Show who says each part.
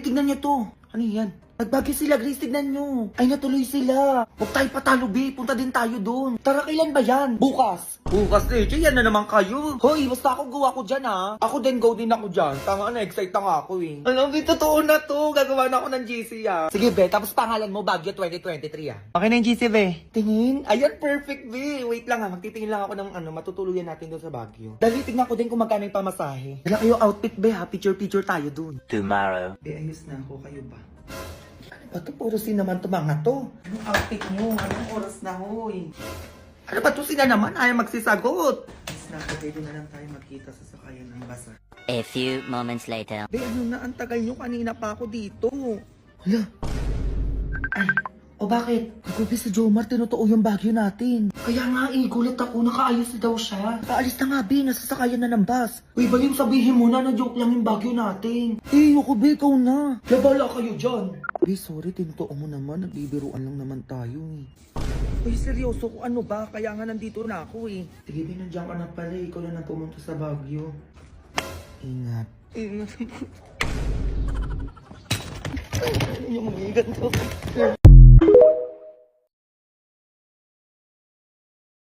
Speaker 1: tignan niyo to. Ano yan? Nagbagyo sila, Grace, tignan nyo. Ay, natuloy sila. Huwag tayo patalo, B. Punta din tayo doon. Tara, kailan ba yan? Bukas. Bukas, Leche. Yan na naman kayo. Hoy, basta ako gawa ko dyan, ha. Ako din, go din ako dyan. Tanga na, excite na nga ako, eh. Alam, B, totoo na to. Gagawa na ako ng GC, ah. Sige, B. Tapos pangalan mo, Baguio 2023, ah. Okay na yung GC, B. Tingin? Ayan, perfect, B. Wait lang, ha. Magtitingin lang ako ng matutuluyan natin doon sa Baguio. Dali, tignan ko din kung magkano yung pamasahe. Dala kayo outfit, B, ha. Picture tayo doon.
Speaker 2: Tomorrow.
Speaker 1: B, ayos na ako. Kayo ba? Ba't puro naman to mga to? Anong outfit nyo? Anong oras na, hoy? Ano ba to sila naman? Ayaw magsisagot. Mas na, pwede na lang tayo magkita sa sakayan ng basa.
Speaker 2: A few moments later.
Speaker 1: Be, ano na? Ang tagal nyo. Kanina pa ako dito. Hala. Ay, o bakit? Gabi si Jomar, tinutuo yung Baguio natin. Kaya nga gulat ako. Nakaayos daw siya. Kaalis na nga, Be. Nasasakayan na ng bus. Uy, baling sabihin mo na joke lang yung Baguio natin. Ako, Be, ikaw na. Labala kayo dyan. Be, sorry, tinutuo mo naman. Nagbibiruan lang naman tayo, eh. Uy, seryoso ko. Ano ba? Kaya nga nandito na ako, eh. Sige, Be, nandiyan ka na pala. Ikaw na nang pumunta sa Baguio. Ingat. Ingat. Yung mga ganito.